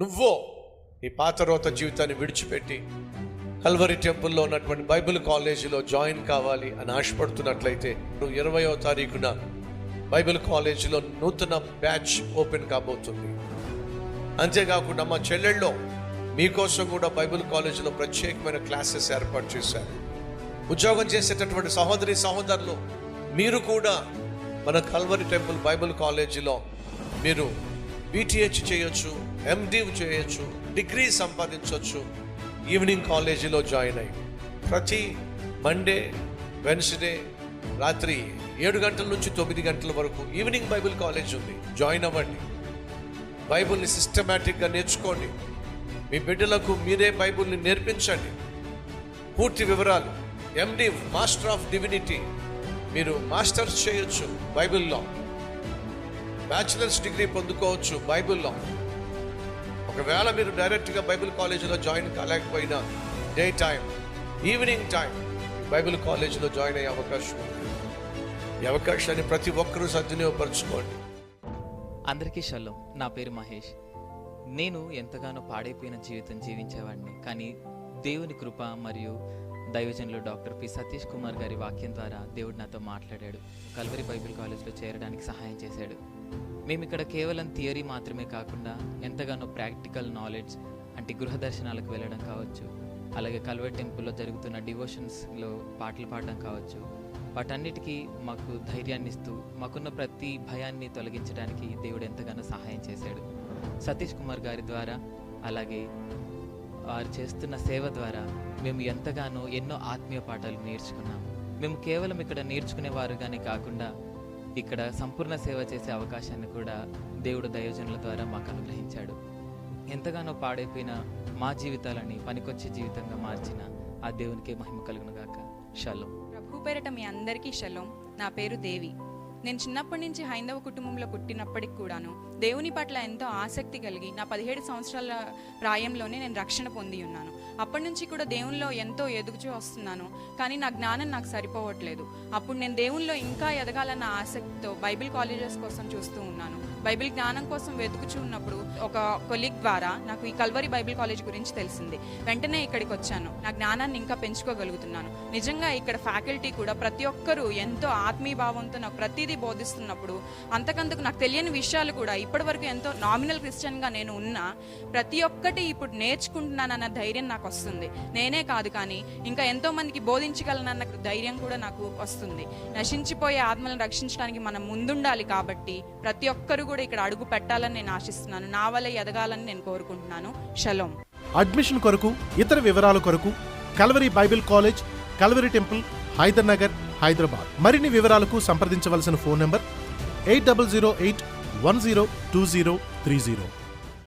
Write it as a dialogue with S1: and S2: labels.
S1: నువ్వో నీ పాత రోత జీవితాన్ని విడిచిపెట్టి కల్వరి టెంపుల్లో ఉన్నటువంటి బైబిల్ కాలేజీలో జాయిన్ కావాలి అని ఆశపడుతున్నట్లయితే 20వ తారీఖున బైబిల్ కాలేజీలో నూతన బ్యాచ్ ఓపెన్ కాబోతుంది. అంతేకాకుండా మా చెల్లెళ్ళలో మీకోసం కూడా బైబిల్ కాలేజీలో ప్రత్యేకమైన క్లాసెస్ ఏర్పాటు చేశారు. ఉద్యోగం చేసేటటువంటి సహోదరులు మీరు కూడా మన కల్వరి టెంపుల్ బైబిల్ కాలేజీలో మీరు BTH చేయొచ్చు, MD చేయొచ్చు, డిగ్రీ సంపాదించవచ్చు. ఈవినింగ్ కాలేజీలో జాయిన్ అయ్యి ప్రతి మండే, వెన్స్డే రాత్రి 7 గంటల నుంచి 9 గంటల వరకు ఈవినింగ్ బైబిల్ కాలేజ్ ఉంది. జాయిన్ అవ్వండి. బైబిల్ని సిస్టమేటిక్గా నేర్చుకోండి. మీ బిడ్డలకు మీరే బైబిల్ని నేర్పించండి. పూర్తి వివరాలు MD మాస్టర్ ఆఫ్ డివినిటీ మీరు మాస్టర్స్ చేయొచ్చు బైబిల్లో. బ్యాచిలర్స్ డిగ్రీ పొందుకోవచ్చు బైబిల్లో. ఒకవేళ మీరు డైరెక్ట్గా బైబిల్ కాలేజీలో జాయిన్ కాలేకపోయినా day time, evening time Bible కాలేజీలో జాయిన్ అయ్యే అవకాశం ఉంది. ఈ అవకాశాన్ని ప్రతి ఒక్కరూ సద్వినియోగపరచుకోండి.
S2: అందరికీ షలోం. నా పేరు మహేష్. నేను ఎంతగానో పాడైపోయిన జీవితం జీవించేవాడిని. కానీ దేవుని కృప మరియు దైవజనులు డాక్టర్ పి సతీష్ కుమార్ గారి వాక్యం ద్వారా దేవుడు నాతో మాట్లాడాడు. కల్వరి బైబిల్ కాలేజ్లో చేరడానికి సహాయం చేశాడు. మేము ఇక్కడ కేవలం థియరీ మాత్రమే కాకుండా ఎంతగానో ప్రాక్టికల్ నాలెడ్జ్ అంటే గృహ దర్శనాలకు వెళ్ళడం కావచ్చు, అలాగే కల్వరి టెంపుల్లో జరుగుతున్న డివోషన్స్లో పాటలు పాడడం కావచ్చు, వాటన్నిటికీ మాకు ధైర్యాన్ని ఇస్తూ మాకున్న ప్రతి భయాన్ని తొలగించడానికి దేవుడు ఎంతగానో సహాయం చేశాడు. సతీష్ కుమార్ గారి ద్వారా అలాగే వారు చేస్తున్న సేవ ద్వారా మేము ఎంతగానో ఎన్నో ఆత్మీయ పాఠాలు నేర్చుకున్నాము. మేము కేవలం ఇక్కడ నేర్చుకునేవారుగానే కాకుండా ఇక్కడ సంపూర్ణ సేవ చేసే అవకాశాన్ని కూడా దేవుడు దైవజనుల ద్వారా మాకు అనుగ్రహించాడు. ఎంతగానో పాడైపోయిన మా జీవితాలని పనికొచ్చే జీవితంగా మార్చిన ఆ దేవునికే మహిమ కలుగును గాక. షలోం.
S3: ప్రభు పేరట మీ అందరికీ షలోం. నా పేరు దేవి. నేను చిన్నప్పటి నుంచి హైందవ కుటుంబంలో పుట్టినప్పటికి కూడాను దేవుని పట్ల ఎంతో ఆసక్తి కలిగి నా 17 సంవత్సరాల ప్రాయంలోనే నేను రక్షణ పొంది ఉన్నాను. అప్పటి నుంచి కూడా దేవునిలో ఎంతో ఎదుగుచూ వస్తున్నాను. కానీ నా జ్ఞానం నాకు సరిపోవట్లేదు. అప్పుడు నేను దేవునిలో ఇంకా ఎదగాలన్న ఆసక్తితో బైబిల్ కాలేజెస్ కోసం చూస్తూ ఉన్నాను. బైబిల్ జ్ఞానం కోసం వెతుకుచూ ఉన్నప్పుడు ఒక కొలీగ్ ద్వారా నాకు ఈ కల్వరి బైబిల్ కాలేజ్ గురించి తెలిసింది. వెంటనే ఇక్కడికి వచ్చాను. నా జ్ఞానాన్ని ఇంకా పెంచుకోగలుగుతున్నాను. నిజంగా ఇక్కడ ఫ్యాకల్టీ కూడా ప్రతి ఒక్కరూ ఎంతో ఆత్మీయ భావంతో నాకు ప్రతిదీ బోధిస్తున్నప్పుడు అంతకంతకు నాకు తెలియని విషయాలు కూడా ఇప్పటి వరకు ఎంతో నామినల్ క్రిస్టియన్గా నేను ఉన్నా ప్రతి ఒక్కటి ఇప్పుడు నేర్చుకుంటున్నానన్న ధైర్యం నాకు వస్తుంది. నేనే కాదు కానీ ఇంకా ఎంతో మందికి బోధించగలనన్న ధైర్యం కూడా నాకు వస్తుంది. నశించిపోయే ఆత్మలను రక్షించడానికి మనం ముందుండాలి. కాబట్టి ప్రతి ఒక్కరు కూడా ఇక్కడ అడుగు పెట్టాలని నేను ఆశిస్తున్నాను. నా వల్ల ఎదగాలని నేను కోరుకుంటున్నాను. షలోం.
S4: అడ్మిషన్ కొరకు ఇతర వివరాల కొరకు Calvary Bible College, Calvary Temple, Hyder Nagar, Hyderabad. మరిన్ని వివరాలకు సంప్రదించవలసిన ఫోన్ నంబర్ 8008102030.